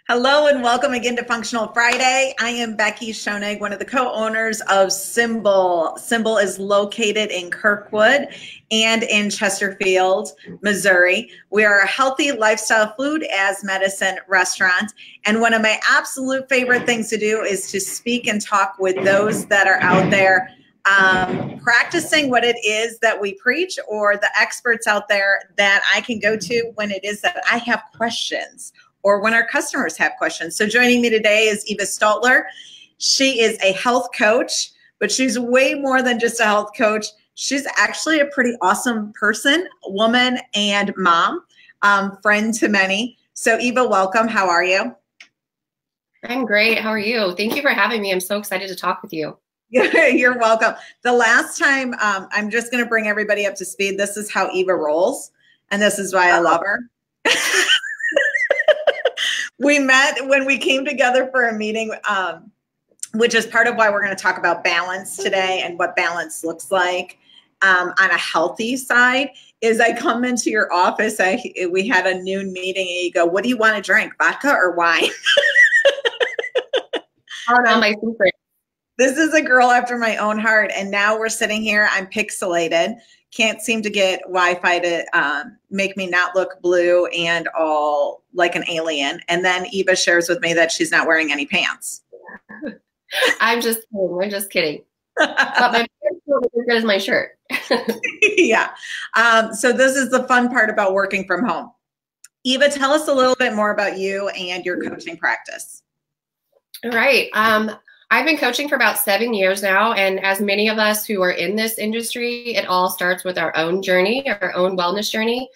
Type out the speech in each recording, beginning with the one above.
Hello and welcome again to Functional Friday. I am Becky Schoenig, one of the co-owners of Symbol. Symbol is located in Kirkwood and in Chesterfield, Missouri. We are a healthy lifestyle food as medicine restaurant. And one of my absolute favorite things to do is to speak and talk with those that are out there practicing what it is that we preach, or the experts out there that I can go to when it is that I have questions, or when our customers have questions. So joining me today is Evas Stottler. She is a health coach, but she's way more than just a health coach. She's actually a pretty awesome person, woman, and mom, friend to many. So Eva, welcome. How are you? I'm great. How are you? Thank you for having me. I'm so excited to talk with you. You're welcome. The last time, I'm just going to bring everybody up to speed. This is how Eva rolls, and this is why I love her. We met when we came together for a meeting, which is part of why we're going to talk about balance today and what balance looks like on a healthy side. Is I come into your office, we had a noon meeting, and you go, "What do you want to drink, vodka or wine?" Oh, no, my secret. This is a girl after my own heart, and now we're sitting here. I'm pixelated. Can't seem to get Wi-Fi to make me not look blue and all like an alien. And then Eva shares with me that she's not wearing any pants. I'm just kidding. I'm just kidding. But my pants look as good as my shirt. Yeah. So this is the fun part about working from home. Eva, tell us a little bit more about you and your coaching practice. All right. I've been coaching for about 7 years now, and as many of us who are in this industry, it all starts with our own journey, our own wellness journey.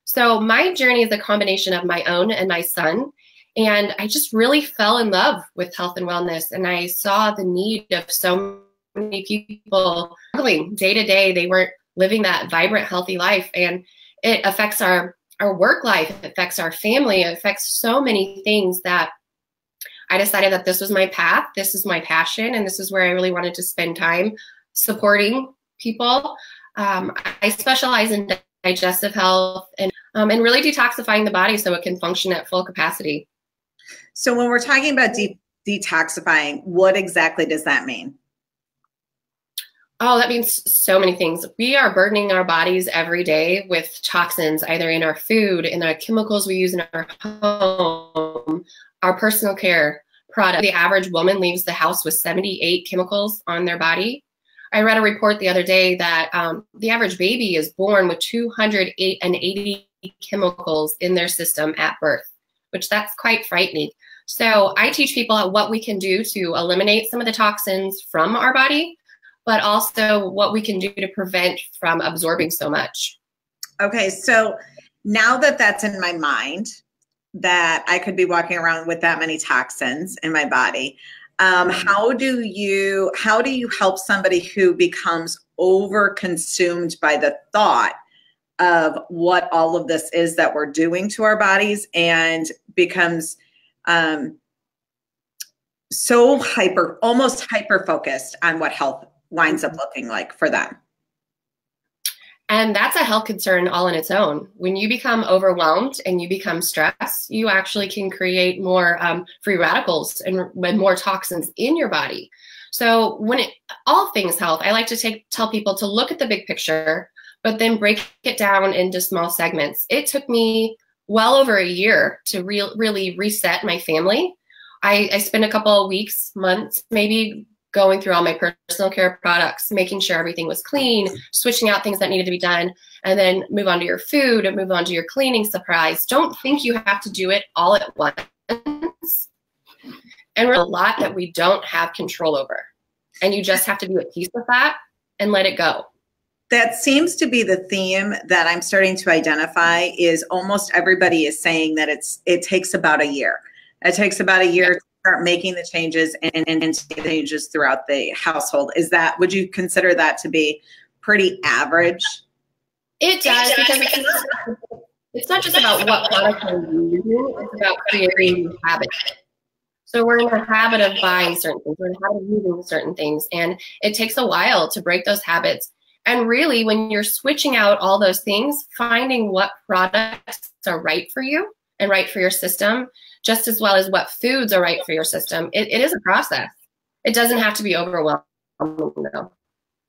So my journey is a combination of my own and my son, and I just really fell in love with health and wellness, and I saw the need of so many people struggling day to day. They weren't living that vibrant, healthy life, and it affects our work life, it affects our family, it affects so many things that I decided that this was my path, this is my passion, and this is where I really wanted to spend time supporting people. I specialize in digestive health and really detoxifying the body so it can function at full capacity. So when we're talking about detoxifying, what exactly does that mean? Oh, that means so many things. We are burdening our bodies every day with toxins, either in our food, in the chemicals we use in our home, our personal care product. The average woman leaves the house with 78 chemicals on their body. I read a report the other day that the average baby is born with 280 chemicals in their system at birth, which that's quite frightening. So I teach people what we can do to eliminate some of the toxins from our body, but also what we can do to prevent from absorbing so much. Okay, so now that that's in my mind, that I could be walking around with that many toxins in my body, how do you help somebody who becomes over-consumed by the thought of what all of this is that we're doing to our bodies, and becomes so almost hyper-focused on what health winds up looking like for them? And that's a health concern all in its own. When you become overwhelmed and you become stressed, you actually can create more free radicals and more toxins in your body. So all things health, I like to tell people to look at the big picture, but then break it down into small segments. It took me well over a year to really reset my family. I spent a couple of weeks, months, maybe going through all my personal care products, making sure everything was clean, switching out things that needed to be done, and then move on to your food and move on to your cleaning supplies. Don't think you have to do it all at once. And a lot that we don't have control over. And you just have to be at peace with that and let it go. That seems to be the theme that I'm starting to identify. Is almost everybody is saying that it takes about a year. It takes about a year to start making the changes and changes throughout the household. Would you consider that to be pretty average? It does, because it's not just about what products are using, it's about creating habits. So we're in the habit of buying certain things, we're in the habit of using certain things, and it takes a while to break those habits. And really, when you're switching out all those things, finding what products are right for you and right for your system, just as well as what foods are right for your system. It is a process. It doesn't have to be overwhelming, though.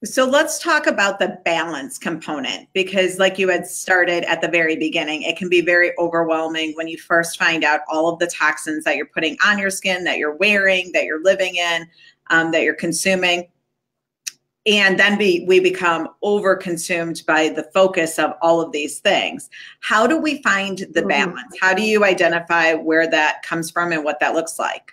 So let's talk about the balance component, because like you had started at the very beginning, it can be very overwhelming when you first find out all of the toxins that you're putting on your skin, that you're wearing, that you're living in, that you're consuming. And then we become overconsumed by the focus of all of these things. How do we find the balance? How do you identify where that comes from and what that looks like?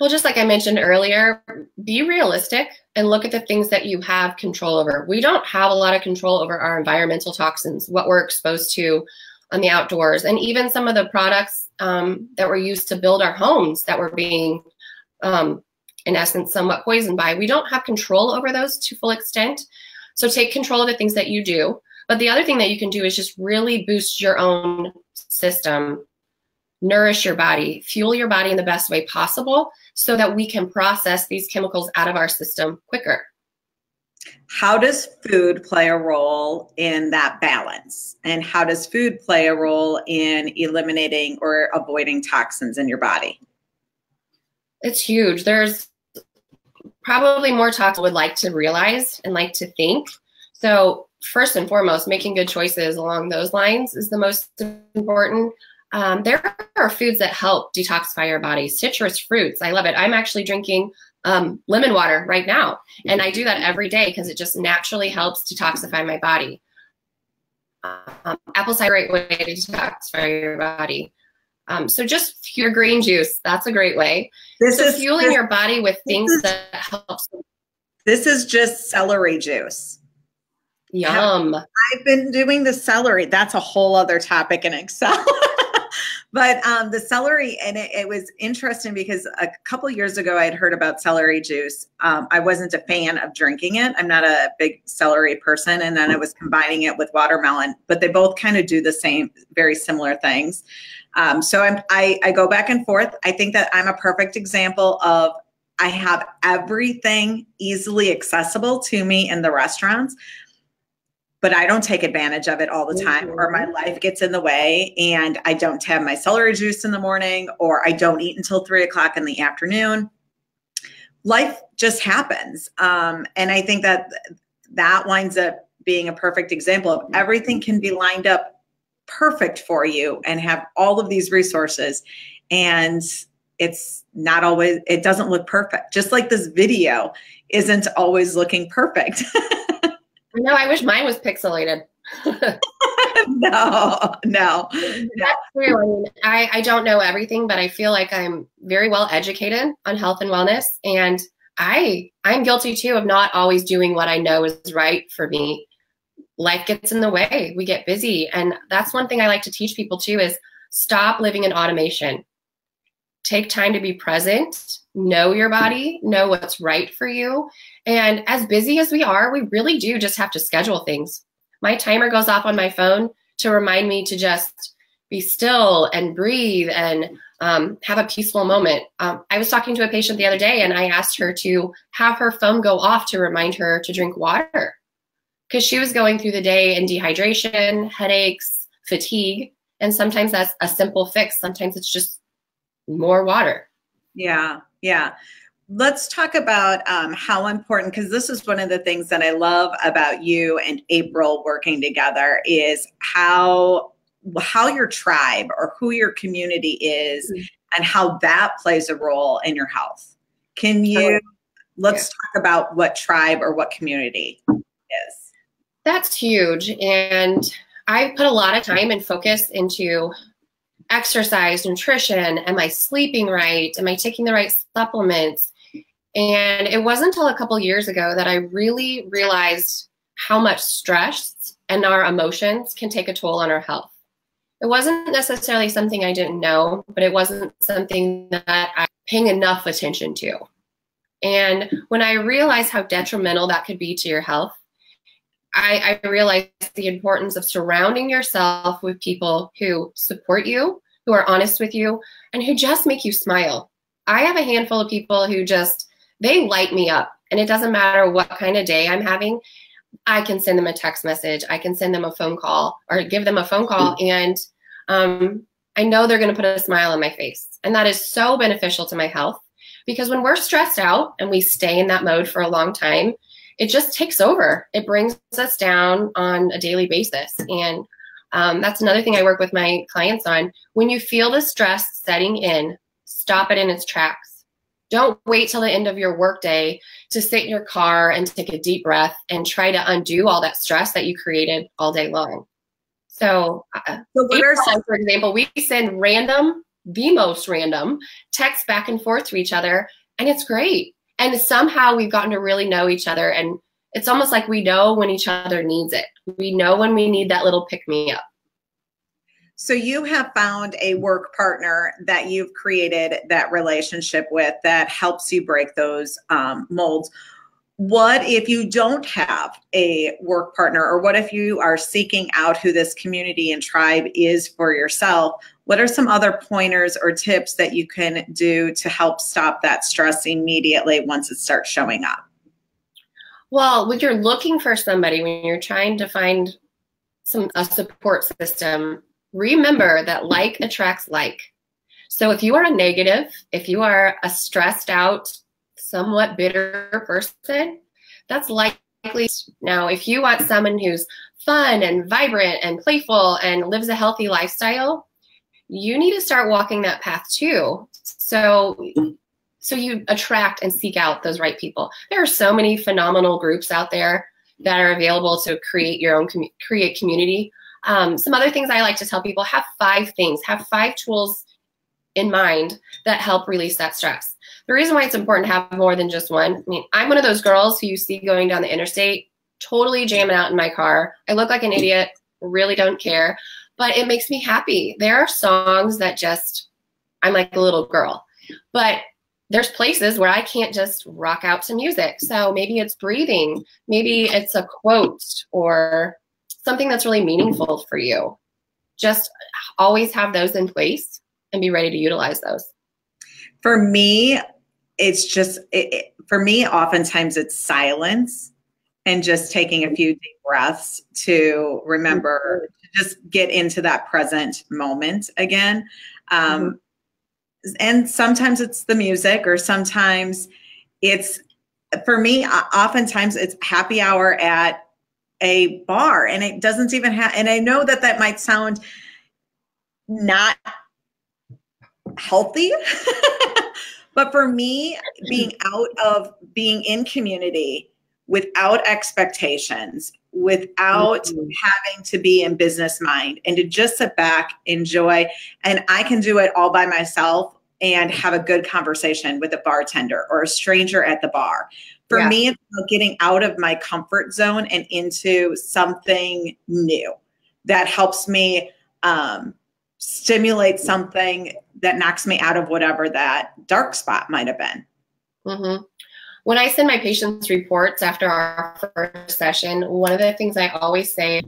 Well, just like I mentioned earlier, be realistic and look at the things that you have control over. We don't have a lot of control over our environmental toxins, what we're exposed to on the outdoors, and even some of the products that were used to build our homes that were being, in essence, somewhat poisoned by. We don't have control over those to full extent. So take control of the things that you do. But the other thing that you can do is just really boost your own system, nourish your body, fuel your body in the best way possible so that we can process these chemicals out of our system quicker. How does food play a role in that balance? And how does food play a role in eliminating or avoiding toxins in your body? It's huge. There's probably more toxins I would like to realize and like to think. So first and foremost, making good choices along those lines is the most important. There are foods that help detoxify your body. Citrus fruits, I love it. I'm actually drinking lemon water right now, and I do that every day because it just naturally helps detoxify my body. Apple cider, great way to detoxify your body. So just your green juice, that's a great way. This is fueling your body with things that helps. This is just celery juice. Yum. I've been doing the celery. That's a whole other topic in Excel. But the celery, and it was interesting because a couple years ago I had heard about celery juice. I wasn't a fan of drinking it. I'm not a big celery person. And then I was combining it with watermelon, but they both kind of do the same, very similar things. So I go back and forth. I think that I'm a perfect example of I have everything easily accessible to me in the restaurants, but I don't take advantage of it all the time, or my life gets in the way and I don't have my celery juice in the morning, or I don't eat until 3 o'clock in the afternoon. Life just happens. And I think that that winds up being a perfect example of everything can be lined up perfect for you and have all of these resources. And it's not always, it doesn't look perfect. Just like this video isn't always looking perfect. No, I wish mine was pixelated. No. That's true. I mean, I don't know everything, but I feel like I'm very well educated on health and wellness. And I'm guilty too of not always doing what I know is right for me. Life gets in the way. We get busy. And that's one thing I like to teach people too is stop living in automation. Take time to be present, know your body, know what's right for you. And as busy as we are, we really do just have to schedule things. My timer goes off on my phone to remind me to just be still and breathe and have a peaceful moment. I was talking to a patient the other day and I asked her to have her phone go off to remind her to drink water because she was going through the day in dehydration, headaches, fatigue. And sometimes that's a simple fix. Sometimes it's just more water. Yeah. Let's talk about how important, because this is one of the things that I love about you and April working together, is how your tribe or who your community is and how that plays a role in your health. Let's talk about what tribe or what community is. That's huge. And I put a lot of time and focus into exercise, nutrition. Am I sleeping right? Am I taking the right supplements? And it wasn't until a couple years ago that I really realized how much stress and our emotions can take a toll on our health. It wasn't necessarily something I didn't know, but it wasn't something that I was paying enough attention to. And when I realized how detrimental that could be to your health, I realized the importance of surrounding yourself with people who support you, who are honest with you, and who just make you smile. I have a handful of people who they light me up. And it doesn't matter what kind of day I'm having. I can send them a text message. I can send them a phone call or give them a phone call. And I know they're going to put a smile on my face. And that is so beneficial to my health, because when we're stressed out and we stay in that mode for a long time, it just takes over. It brings us down on a daily basis. And that's another thing I work with my clients on. When you feel the stress setting in, stop it in its tracks. Don't wait till the end of your workday to sit in your car and take a deep breath and try to undo all that stress that you created all day long. So, for example, we send the most random texts back and forth to each other, and it's great. And somehow we've gotten to really know each other, and it's almost like we know when each other needs it. We know when we need that little pick-me-up. So you have found a work partner that you've created that relationship with that helps you break those molds. What if you don't have a work partner, or what if you are seeking out who this community and tribe is for yourself? What are some other pointers or tips that you can do to help stop that stress immediately once it starts showing up? Well, when you're looking for somebody, when you're trying to find a support system, remember that like attracts like. So if you are a negative, if you are a stressed out, somewhat bitter person, that's likely. Now, if you want someone who's fun and vibrant and playful and lives a healthy lifestyle, you need to start walking that path too. So you attract and seek out those right people. There are so many phenomenal groups out there that are available to create your own create community. Some other things I like to tell people: have 5 tools in mind that help release that stress. The reason why it's important to have more than just one, I mean, I'm one of those girls who you see going down the interstate, totally jamming out in my car. I look like an idiot, really don't care, but it makes me happy. There are songs that just, I'm like a little girl, but there's places where I can't just rock out to music. So maybe it's breathing, maybe it's a quote or something that's really meaningful for you. Just always have those in place and be ready to utilize those. For me, it's just, for me, oftentimes it's silence and just taking a few deep breaths to remember, to just get into that present moment again. And sometimes it's the music, or sometimes it's, for me, oftentimes it's happy hour at a bar, and it doesn't even have, and I know that that might sound not healthy, but for me, being in community without expectations, without having to be in business mind, and to just sit back, enjoy, and I can do it all by myself and have a good conversation with a bartender or a stranger at the bar. For me, it's about getting out of my comfort zone and into something new that helps me stimulate something that knocks me out of whatever that dark spot might have been. When I send my patients reports after our first session, one of the things I always say,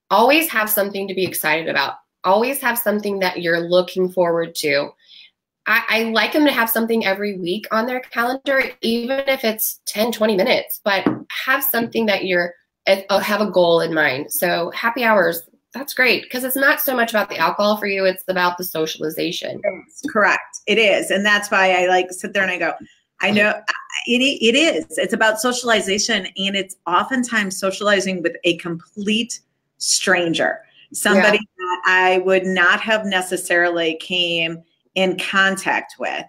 always have something to be excited about. Always have something that you're looking forward to. I like them to have something every week on their calendar, even if it's 10, 20 minutes, but have something that have a goal in mind. So happy hours, that's great, because it's not so much about the alcohol for you, it's about the socialization. Correct. It is. And that's why I like sit there and I go, I know it is. It's about socialization, and it's oftentimes socializing with a complete stranger, somebody that I would not have necessarily came in contact with.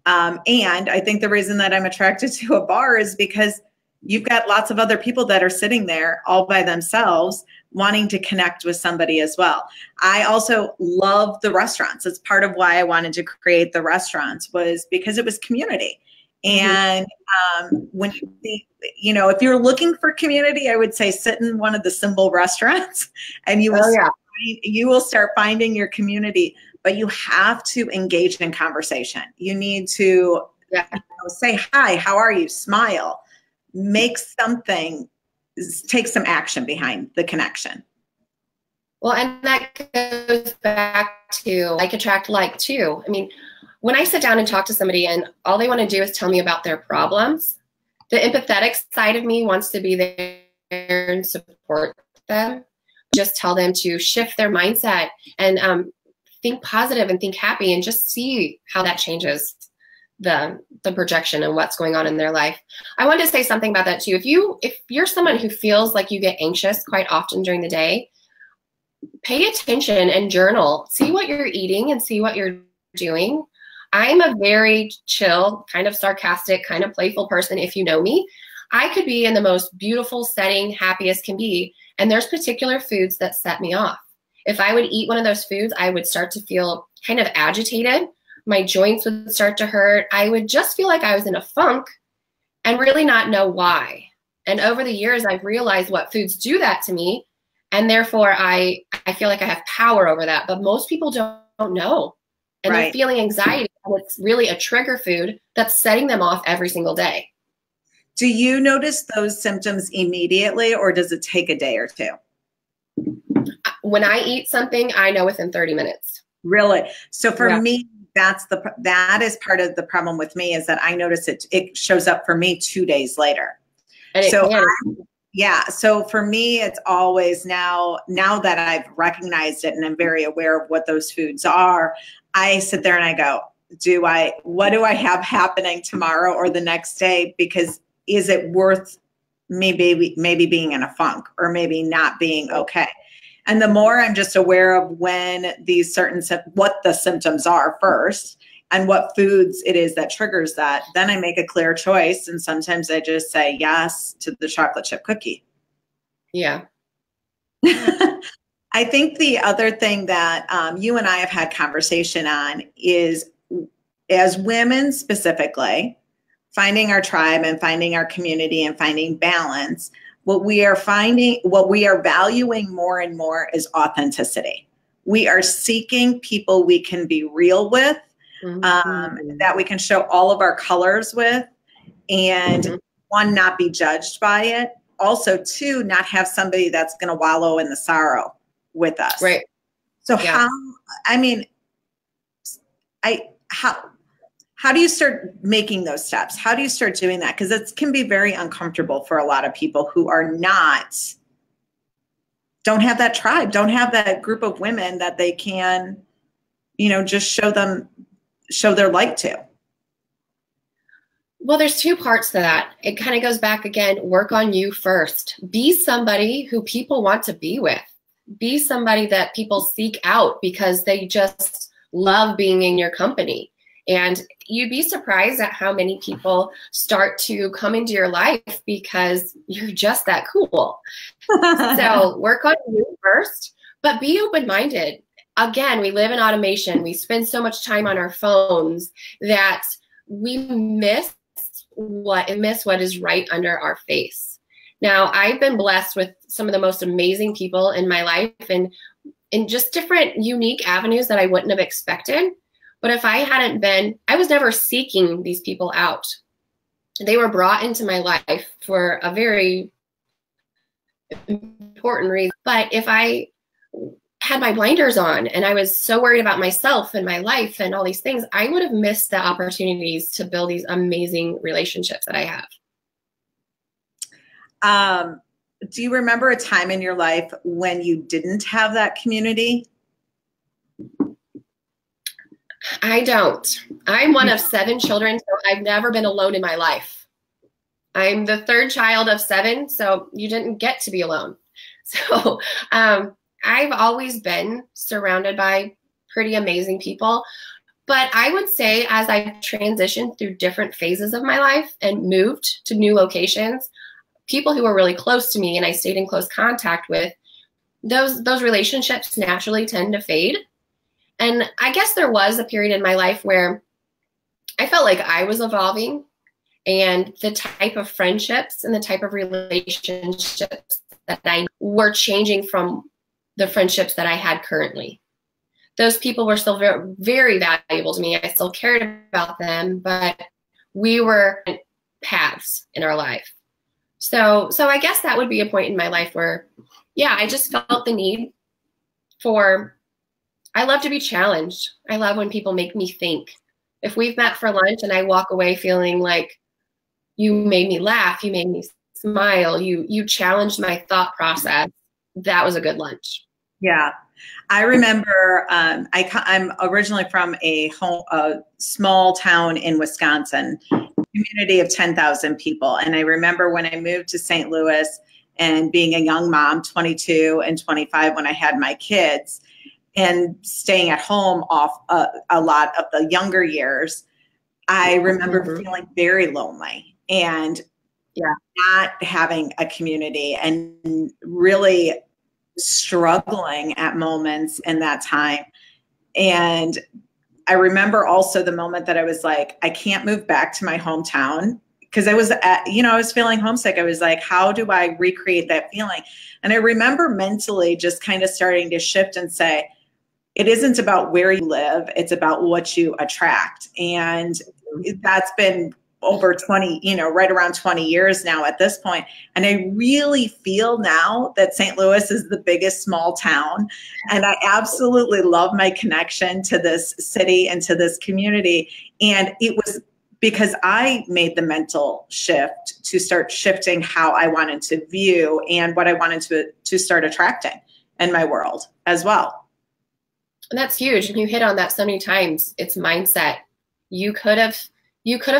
And I think the reason that I'm attracted to a bar is because you've got lots of other people that are sitting there all by themselves wanting to connect with somebody as well. I also love the restaurants. It's part of why I wanted to create the restaurants, was because it was community. And when you know, if you're looking for community, I would say sit in one of the Symbol restaurants and you will, you will start finding your community. But you have to engage in conversation. You need to say, hi, how are you? Smile, make something, take some action behind the connection. Well, and that goes back to like attract like too. I mean, when I sit down and talk to somebody and all they want to do is tell me about their problems, the empathetic side of me wants to be there and support them. Just tell them to shift their mindset and think positive and think happy and just see how that changes the projection and what's going on in their life. I wanted to say something about that too. If you're someone who feels like you get anxious quite often during the day, pay attention and journal. See what you're eating and see what you're doing. I'm a very chill, kind of sarcastic, kind of playful person. If you know me, I could be in the most beautiful setting, happiest can be, and there's particular foods that set me off. If I would eat one of those foods, I would start to feel kind of agitated. My joints would start to hurt. I would just feel like I was in a funk and really not know why. And over the years, I've realized what foods do that to me. And therefore, I feel like I have power over that. But most people don't know. And they're feeling anxiety. And it's really a trigger food that's setting them off every single day. Do you notice those symptoms immediately, or does it take a day or two? When I eat something, I know within 30 minutes. Really? So for me, that is part of the problem with me, is that I notice it shows up for me 2 days later. So for me, it's always now that I've recognized it and I'm very aware of what those foods are, I sit there and I go, what do I have happening tomorrow or the next day? Because is it worth me maybe being in a funk or maybe not being okay? And the more I'm just aware of when these what the symptoms are first and what foods it is that triggers that, then I make a clear choice. And sometimes I just say yes to the chocolate chip cookie. Yeah. I think the other thing that you and I have had conversation on is, as women specifically, finding our tribe and finding our community and finding balance. What we are valuing more and more is authenticity. We are seeking people we can be real with, that we can show all of our colors with, and one, not be judged by it. Also, two, not have somebody that's going to wallow in the sorrow with us. Right. So how do you start making those steps? How do you start doing that? Because it can be very uncomfortable for a lot of people who don't have that tribe, don't have that group of women that they can, just show their light to. Well, there's two parts to that. It kind of goes back again, work on you first. Be somebody who people want to be with. Be somebody that people seek out because they just love being in your company. And you'd be surprised at how many people start to come into your life because you're just that cool. So work on you first, but be open-minded. Again, we live in automation. We spend so much time on our phones that we miss what is right under our face. Now, I've been blessed with some of the most amazing people in my life and in just different unique avenues that I wouldn't have expected. But if I hadn't been, I was never seeking these people out. They were brought into my life for a very important reason. But if I had my blinders on and I was so worried about myself and my life and all these things, I would have missed the opportunities to build these amazing relationships that I have. Do you remember a time in your life when you didn't have that community? I don't. I'm one of 7 children, so I've never been alone in my life. I'm the 3rd child of 7, so you didn't get to be alone. So I've always been surrounded by pretty amazing people. But I would say as I've transitioned through different phases of my life and moved to new locations, people who were really close to me and I stayed in close contact with, those relationships naturally tend to fade. And I guess there was a period in my life where I felt like I was evolving and the type of friendships and the type of relationships that I were changing from the friendships that I had currently. Those people were still very, very valuable to me. I still cared about them, but we were paths in our life. So I guess that would be a point in my life where, I just felt the need I love to be challenged. I love when people make me think. If we've met for lunch and I walk away feeling like you made me laugh, you made me smile, you challenged my thought process, that was a good lunch. Yeah. I remember I'm originally from a small town in Wisconsin, community of 10,000 people. And I remember when I moved to St. Louis and being a young mom, 22 and 25 when I had my kids, and staying at home off a lot of the younger years, I remember feeling very lonely and not having a community and really struggling at moments in that time. And I remember also the moment that I was like, I can't move back to my hometown because I was I was feeling homesick. I was like, how do I recreate that feeling? And I remember mentally just kind of starting to shift and say, it isn't about where you live, it's about what you attract. And that's been over 20, right around 20 years now at this point. And I really feel now that St. Louis is the biggest small town. And I absolutely love my connection to this city and to this community. And it was because I made the mental shift to start shifting how I wanted to view and what I wanted to start attracting in my world as well. And that's huge. And you hit on that so many times. It's mindset. You could have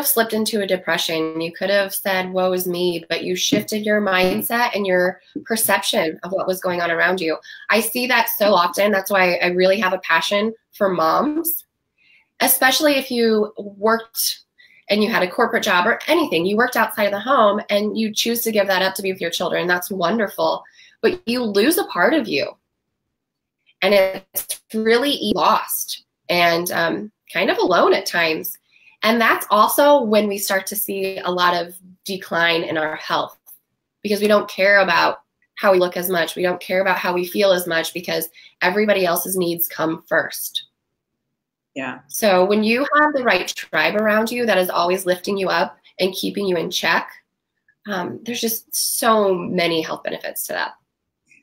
slipped into a depression. You could have said, woe is me, but you shifted your mindset and your perception of what was going on around you. I see that so often. That's why I really have a passion for moms, especially if you worked and you had a corporate job or anything. You worked outside of the home and you choose to give that up to be with your children. That's wonderful. But you lose a part of you. And it's really lost and kind of alone at times. And that's also when we start to see a lot of decline in our health because we don't care about how we look as much. We don't care about how we feel as much because everybody else's needs come first. Yeah. So when you have the right tribe around you that is always lifting you up and keeping you in check, there's just so many health benefits to that.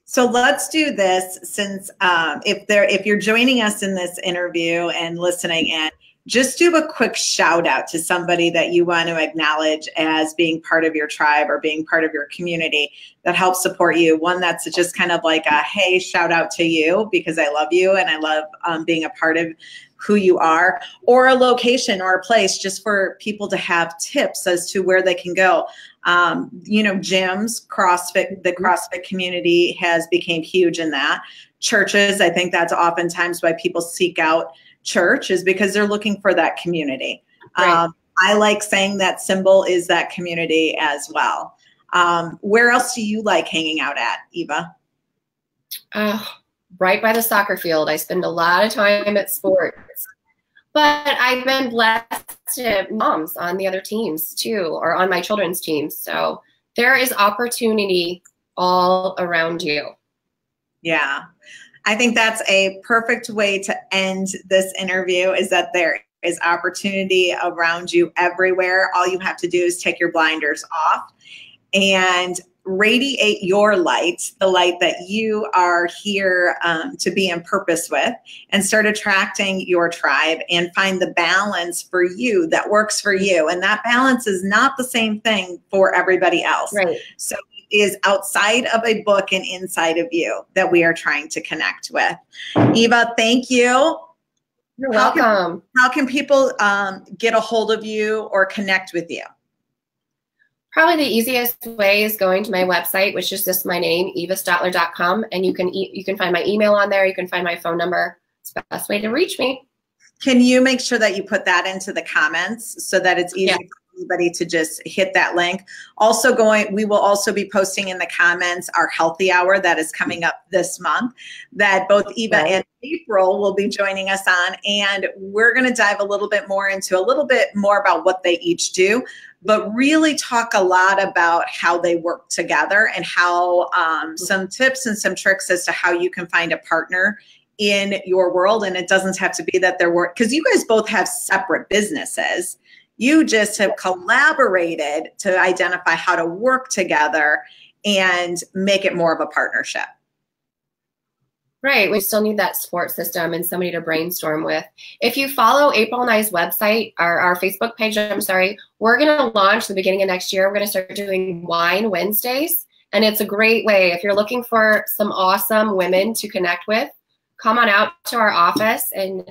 So let's do this since if you're joining us in this interview and listening in, just do a quick shout out to somebody that you want to acknowledge as being part of your tribe or being part of your community that helps support you. One that's just kind of like a, hey, shout out to you because I love you and I love being a part of who you are, or a location or a place just for people to have tips as to where they can go. Gyms, CrossFit, the CrossFit community has became huge in that. Churches, I think that's oftentimes why people seek out church is because they're looking for that community. Right. I like saying that Symbol is that community as well. Where else do you like hanging out at, Eva? Right by the soccer field. I spend a lot of time at sports. But I've been blessed to have moms on the other teams too, or on my children's teams. So there is opportunity all around you. Yeah. I think that's a perfect way to end this interview is that there is opportunity around you everywhere. All you have to do is take your blinders off and radiate your light, the light that you are here to be in purpose with, and start attracting your tribe and find the balance for you that works for you. And that balance is not the same thing for everybody else. Right. So it is outside of a book and inside of you that we are trying to connect with. Eva, thank you. You're welcome. How can people get a hold of you or connect with you? Probably the easiest way is going to my website, which is just my name, evastottler.com, and you can find my email on there. You can find my phone number. It's the best way to reach me. Can you make sure that you put that into the comments so that it's easy for anybody to just hit that link? Also we will also be posting in the comments our healthy hour that is coming up this month that both Eva and April will be joining us on. And we're going to dive a little bit more about what they each do, but really talk a lot about how they work together and how some tips and some tricks as to how you can find a partner in your world. And it doesn't have to be that they're because you guys both have separate businesses. You just have collaborated to identify how to work together and make it more of a partnership. Right. We still need that support system and somebody to brainstorm with. If you follow April and I's website, our Facebook page, we're going to launch the beginning of next year. We're going to start doing Wine Wednesdays. And it's a great way. If you're looking for some awesome women to connect with, come on out to our office. And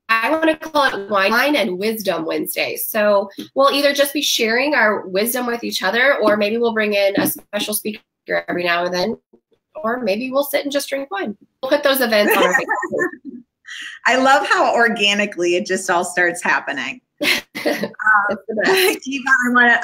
I want to call it Wine and Wisdom Wednesdays. So we'll either just be sharing our wisdom with each other, or maybe we'll bring in a special speaker every now and then, or maybe we'll sit and just drink wine. We'll put those events on our Facebook. I love how organically it just all starts happening. Eva,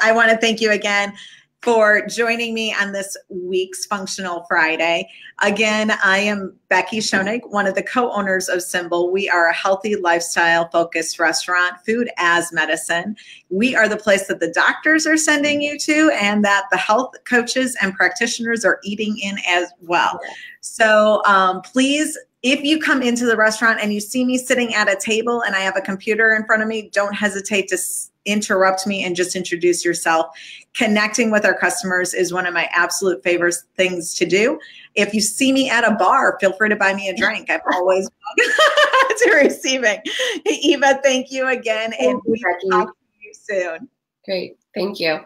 I want to thank you again for joining me on this week's Functional Friday. Again, I am Becky Schoenig, one of the co-owners of Symbol. We are a healthy lifestyle-focused restaurant, food as medicine. We are the place that the doctors are sending you to, and that the health coaches and practitioners are eating in as well. So please, if you come into the restaurant and you see me sitting at a table and I have a computer in front of me, don't hesitate to interrupt me and just introduce yourself. Connecting with our customers is one of my absolute favorite things to do. If you see me at a bar, feel free to buy me a drink. I'm always to receiving. Hey, Eva, thank you again. And we'll talk to you soon. Great. Thank you.